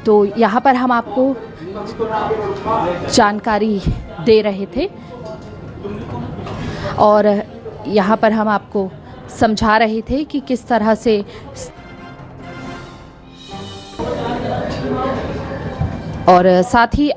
तो यहाँ पर हम आपको जानकारी दे रहे थे और यहाँ पर हम आपको समझा रहे थे कि किस तरह से और साथ ही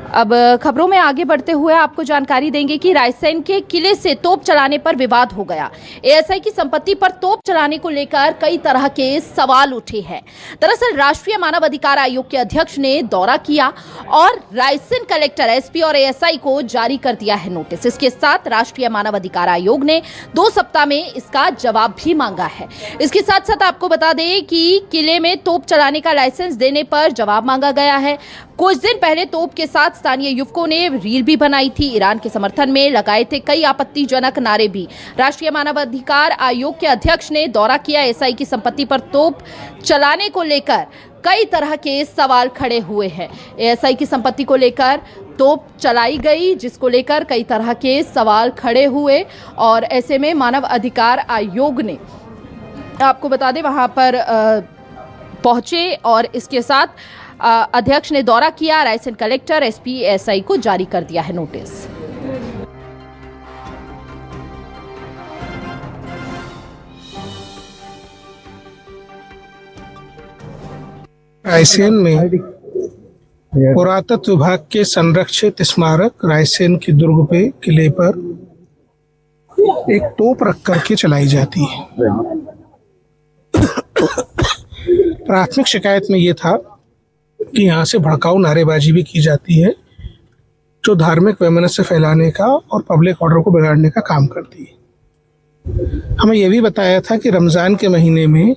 अब खबरों में आगे बढ़ते हुए आपको जानकारी देंगे कि रायसेन के किले से तोप चलाने पर विवाद हो गया। एएसआई की संपत्ति पर तोप चलाने को लेकर कई तरह के सवाल उठे हैं। दरअसल राष्ट्रीय मानव अधिकार आयोग के अध्यक्ष ने दौरा किया और रायसेन कलेक्टर, एसपी और एएसआई को जारी कर दिया है नोटिस। इसके साथ राष्ट्रीय मानव अधिकार आयोग ने 2 सप्ताह में इसका जवाब भी मांगा है। इसके साथ साथ आपको बता दें कि किले में तोप चलाने का लाइसेंस देने पर जवाब मांगा गया है। कुछ दिन पहले तोप के साथ स्थानीय युवकों ने रील भी बनाई थी। ईरान के समर्थन में लगाए थे कई आपत्तिजनक नारे भी। राष्ट्रीय मानवाधिकार आयोग के अध्यक्ष ने दौरा किया। एएसआई की संपत्ति पर तोप चलाने को लेकर कई तरह के सवाल खड़े हुए हैं। एएसआई की संपत्ति को लेकर तोप चलाई गई, जिसको लेकर कई तरह के सवाल खड़े हुए और ऐसे में मानव अधिकार आयोग ने, आपको बता दें, वहां पर पहुंचे और इसके साथ अध्यक्ष ने दौरा किया। रायसेन कलेक्टर, एसपी, एएसआई को जारी कर दिया है नोटिस। रायसेन में पुरातत्व विभाग के संरक्षित स्मारक रायसेन के दुर्ग पे किले पर एक तोप रख करके चलाई जाती है। प्राथमिक शिकायत में ये था कि यहाँ से भड़काऊ नारेबाजी भी की जाती है, जो धार्मिक वैमनस्य फैलाने का और पब्लिक ऑर्डर को बिगाड़ने का काम करती है। हमें यह भी बताया था कि रमज़ान के महीने में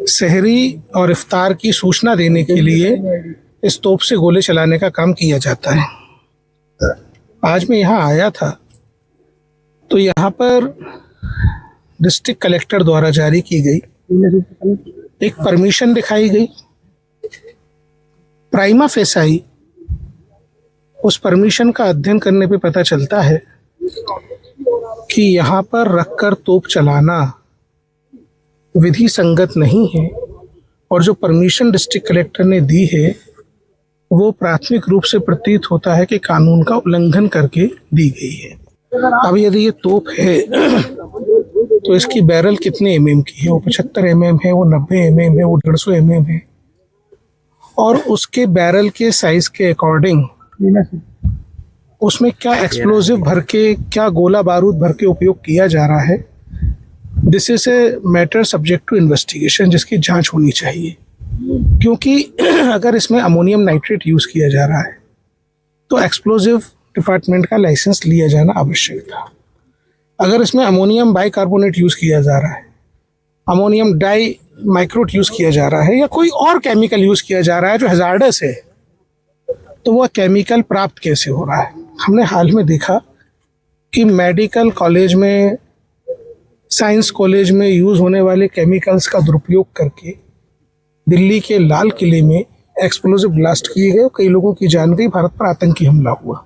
सहरी और इफ्तार की सूचना देने के लिए इस तोप से गोले चलाने का काम किया जाता है। आज मैं यहाँ आया था तो यहाँ पर डिस्ट्रिक्ट कलेक्टर द्वारा जारी की गई एक परमिशन दिखाई गई। प्राइमा फेसाई उस परमिशन का अध्ययन करने पे पता चलता है कि यहाँ पर रखकर तोप चलाना विधि संगत नहीं है और जो परमिशन डिस्ट्रिक्ट कलेक्टर ने दी है वो प्राथमिक रूप से प्रतीत होता है कि कानून का उल्लंघन करके दी गई है। अब यदि ये तोप है तो इसकी बैरल कितने एमएम की है? वो 75 एमएम है, वो 90 एमएम है, वो 150 एमएम है और उसके बैरल के साइज के अकॉर्डिंग उसमें क्या एक्सप्लोजिव भर के, क्या गोला बारूद भर के उपयोग किया जा रहा है, this is a matter subject to investigation, जिसकी जांच होनी चाहिए। क्योंकि अगर इसमें अमोनियम नाइट्रेट यूज किया जा रहा है तो एक्सप्लोजिव डिपार्टमेंट का लाइसेंस लिया जाना आवश्यक था। अगर इसमें अमोनियम बाइकार्बोनेट यूज किया जा रहा है, अमोनियम डाई माइक्रोट यूज किया जा रहा है या कोई और केमिकल यूज किया जा रहा है जो हैजार्डस है, तो वह केमिकल प्राप्त कैसे हो रहा है? हमने हाल में देखा कि मेडिकल कॉलेज में, साइंस कॉलेज में यूज होने वाले केमिकल्स का दुरुपयोग करके दिल्ली के लाल किले में एक्सप्लोजिव ब्लास्ट किए गए, कई लोगों की जान गई, भारत पर आतंकी हमला हुआ।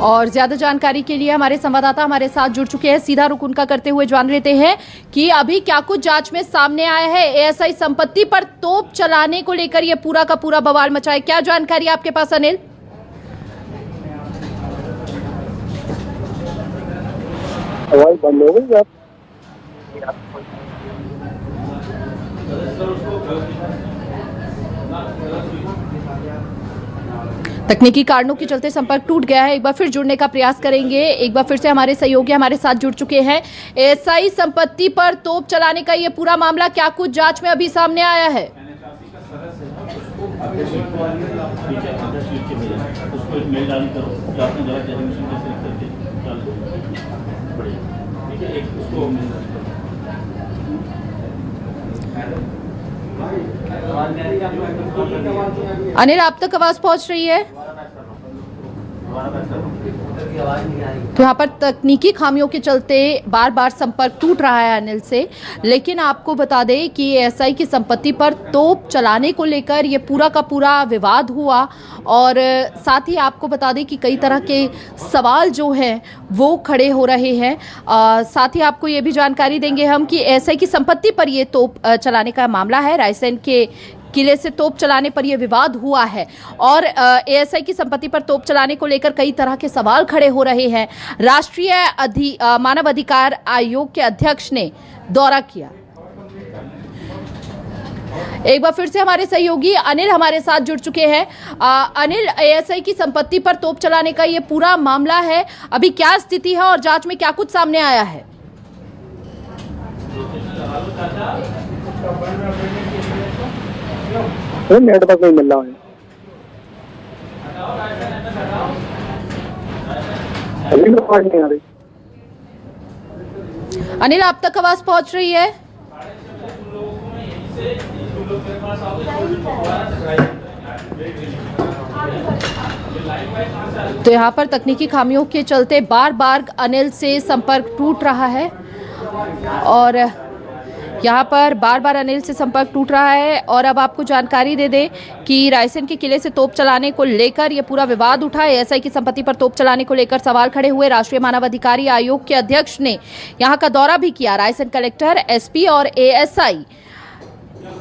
और ज्यादा जानकारी के लिए हमारे संवाददाता हमारे साथ जुड़ चुके हैं। सीधा रुख उनका करते हुए जान लेते हैं कि अभी क्या कुछ जांच में सामने आया है। एएसआई संपत्ति पर तोप चलाने को लेकर यह पूरा का पूरा बवाल मचा है, क्या जानकारी आपके पास अनिल? हवाई बंद हो गई आप? तकनीकी कारणों के चलते संपर्क टूट गया है। एक बार फिर जुड़ने का प्रयास करेंगे। एक बार फिर से हमारे सहयोगी हमारे साथ जुड़ चुके हैं। एएसआई संपत्ति पर तोप चलाने का ये पूरा मामला क्या कुछ जांच में अभी सामने आया है? अनिल, आप तक आवाज पहुंच रही है? तो यहाँ पर तकनीकी खामियों के चलते बार बार संपर्क टूट रहा है अनिल से। लेकिन आपको बता दें कि एएसआई की संपत्ति पर तोप चलाने को लेकर ये पूरा का पूरा विवाद हुआ और साथ ही आपको बता दें कि कई तरह के सवाल जो हैं वो खड़े हो रहे हैं। साथ ही आपको ये भी जानकारी देंगे हम कि एएसआई की संपत्ति पर ये तोप चलाने का मामला है। रायसेन के किले से तोप चलाने पर यह विवाद हुआ है और एएसआई की संपत्ति पर तोप चलाने को लेकर कई तरह के सवाल खड़े हो रहे हैं। राष्ट्रीय मानव अधिकार आयोग के अध्यक्ष ने दौरा किया। एक बार फिर से हमारे सहयोगी अनिल हमारे साथ जुड़ चुके हैं। अनिल, एएसआई की संपत्ति पर तोप चलाने का ये पूरा मामला है, अभी क्या स्थिति है और जांच में क्या कुछ सामने आया है? नेटवर्क नहीं मिल रहा है। अभी भी आवाज नहीं आ रही। अनिल, आप तक आवाज पहुंच रही है? तो यहाँ पर तकनीकी खामियों के चलते बार बार अनिल से संपर्क टूट रहा है और यहाँ पर बार बार अनिल से संपर्क टूट रहा है। और अब आपको जानकारी दे दें कि रायसेन के किले से तोप चलाने को लेकर यह पूरा विवाद उठा। एएसआई की संपत्ति पर तोप चलाने को लेकर सवाल खड़े हुए। राष्ट्रीय मानव अधिकार आयोग के अध्यक्ष ने यहाँ का दौरा भी किया। रायसेन कलेक्टर, एसपी और एएसआई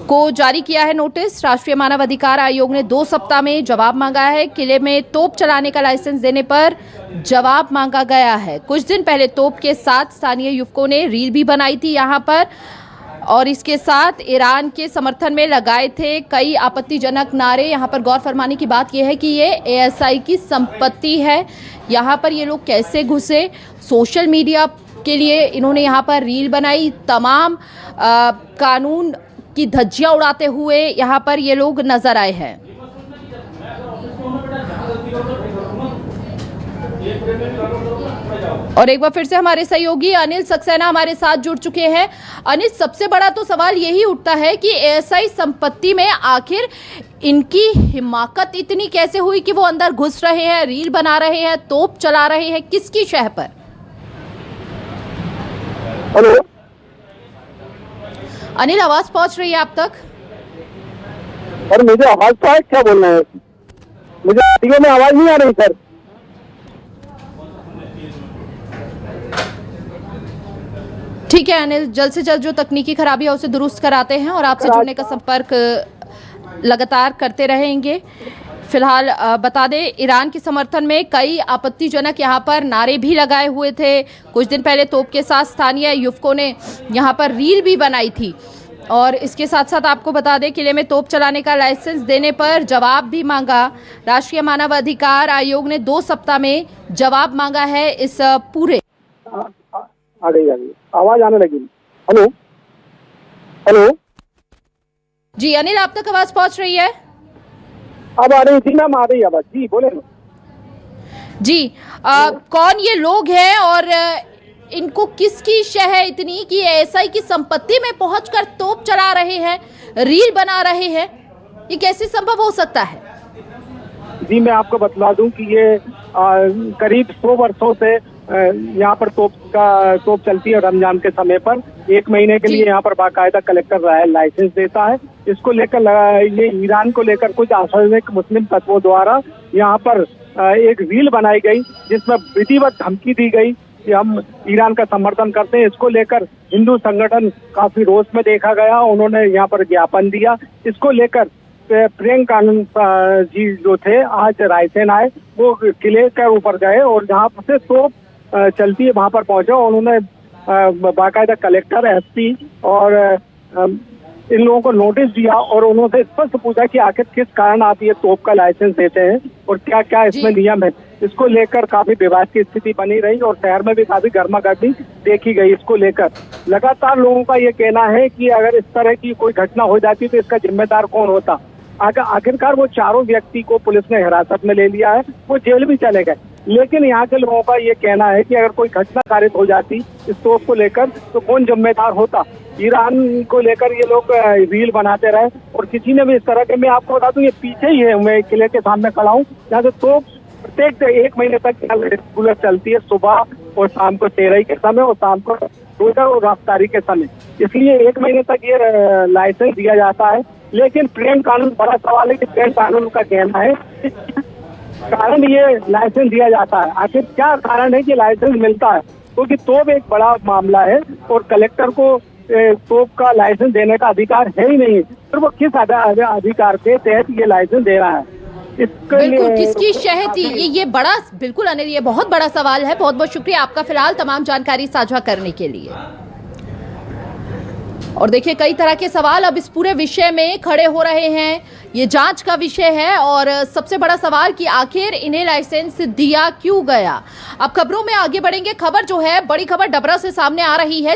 को जारी किया है नोटिस। राष्ट्रीय मानव अधिकार आयोग ने 2 सप्ताह में जवाब मांगा है। किले में तोप चलाने का लाइसेंस देने पर जवाब मांगा गया है। कुछ दिन पहले तोप के साथ स्थानीय युवकों ने रील भी बनाई थी यहाँ पर और इसके साथ ईरान के समर्थन में लगाए थे कई आपत्तिजनक नारे। यहाँ पर गौर फरमाने की बात यह है कि ये एएसआई की संपत्ति है। यहाँ पर ये लोग कैसे घुसे, सोशल मीडिया के लिए इन्होंने यहाँ पर रील बनाई। तमाम कानून की धज्जियां उड़ाते हुए यहाँ पर ये लोग नजर आए हैं। और एक बार फिर से हमारे सहयोगी अनिल सक्सेना हमारे साथ जुड़ चुके हैं। अनिल, सबसे बड़ा तो सवाल यही उठता है कि एएसआई संपत्ति में आखिर इनकी हिमाकत इतनी कैसे हुई कि वो अंदर घुस रहे हैं, रील बना रहे हैं, तोप चला रहे हैं, किसकी शह पर? हेलो अनिल, आवाज पहुंच रही है आप तक? और मुझे आवाज तो है, क्या बोलना है? मुझे टीवी में आवाज नहीं आ रही सर। ठीक है अनिल, जल्द से जल्द जो तकनीकी खराबी है उसे दुरुस्त कराते हैं और आपसे जुड़ने का संपर्क लगातार करते रहेंगे। फिलहाल बता दें, ईरान के समर्थन में कई आपत्तिजनक यहाँ पर नारे भी लगाए हुए थे। कुछ दिन पहले तोप के साथ स्थानीय युवकों ने यहाँ पर रील भी बनाई थी और इसके साथ साथ आपको बता दें, किले में तोप चलाने का लाइसेंस देने पर जवाब भी मांगा। राष्ट्रीय मानव अधिकार आयोग ने 2 सप्ताह में जवाब मांगा है इस पूरे। आ गई आवाज आने लगी। हेलो हेलो जी अनिल, आप तक आवाज पहुंच रही है? अब आ रही थी मैम, आ रही आवाज। जी बोले जी। कौन ये लोग हैं और इनको किसकी शह है इतनी कि एएसआई की संपत्ति में पहुंचकर तोप चला रहे हैं, रील बना रहे हैं? ये कैसे संभव हो सकता है? जी मैं आपको बतला दूं कि ये करीब 100 वर्षों से यहाँ पर तोप चलती है। रमजान के समय पर 1 महीने के लिए यहाँ पर बाकायदा कलेक्टर लाइसेंस देता है। इसको लेकर ये ईरान को लेकर कुछ असामाजिक मुस्लिम तत्वों द्वारा यहाँ पर एक रील बनाई गई जिसमें विधिवत धमकी दी गई कि हम ईरान का समर्थन करते हैं। इसको लेकर हिंदू संगठन काफी रोष में देखा गया। उन्होंने यहाँ पर ज्ञापन दिया। इसको लेकर प्रियंक कानून जी जो थे आज रायसेन आए, वो किले के ऊपर गए और जहाँ से तोप चलती है वहां पर पहुंचे। उन्होंने बाकायदा कलेक्टर, एसपी और इन लोगों को नोटिस दिया और उन्होंने स्पष्ट पूछा कि आखिर किस कारण आप ये तोप का लाइसेंस देते हैं और क्या क्या इसमें नियम है। इसको लेकर काफी विवाद की स्थिति बनी रही और शहर में भी काफी गर्मागर्मी देखी गई। इसको लेकर लगातार लोगों का ये कहना है कि अगर इस तरह की कोई घटना हो जाती तो इसका जिम्मेदार कौन होता। आखिरकार वो चारों व्यक्ति को पुलिस ने हिरासत में ले लिया है, वो जेल भी चले गए। लेकिन यहाँ के लोगों का ये कहना है कि अगर कोई घटना कारित हो जाती इस तोप को लेकर तो कौन जिम्मेदार होता। ईरान को लेकर ये लोग रील बनाते रहे और किसी ने भी इस तरह के, मैं आपको बता दूं ये पीछे ही है, मैं किले के सामने खड़ा हूँ जहाँ से तोप प्रत्येक 1 महीने तक रेगुलर चलती है, सुबह और शाम को तेरही के समय और शाम को रोजा और रफ्तारी के समय। इसलिए 1 महीने तक ये लाइसेंस दिया जाता है। लेकिन ट्रेन कानून, बड़ा सवाल है कि ट्रेन कानून का कहना है कारण ये लाइसेंस दिया जाता है। आखिर क्या कारण है कि लाइसेंस मिलता है? क्योंकि तोप एक बड़ा मामला है और कलेक्टर को तोप का लाइसेंस देने का अधिकार है ही नहीं, तो वो किस अधिकार के तहत ये लाइसेंस दे रहा है? बिल्कुल, किसकी शह थी ये बड़ा, बिल्कुल अनिल, ये बहुत बड़ा सवाल है। बहुत बहुत शुक्रिया आपका फिलहाल तमाम जानकारी साझा करने के लिए। और देखिए, कई तरह के सवाल अब इस पूरे विषय में खड़े हो रहे हैं। ये जांच का विषय है और सबसे बड़ा सवाल कि आखिर इन्हें लाइसेंस दिया क्यों गया। अब खबरों में आगे बढ़ेंगे। खबर जो है, बड़ी खबर डबरा से सामने आ रही है।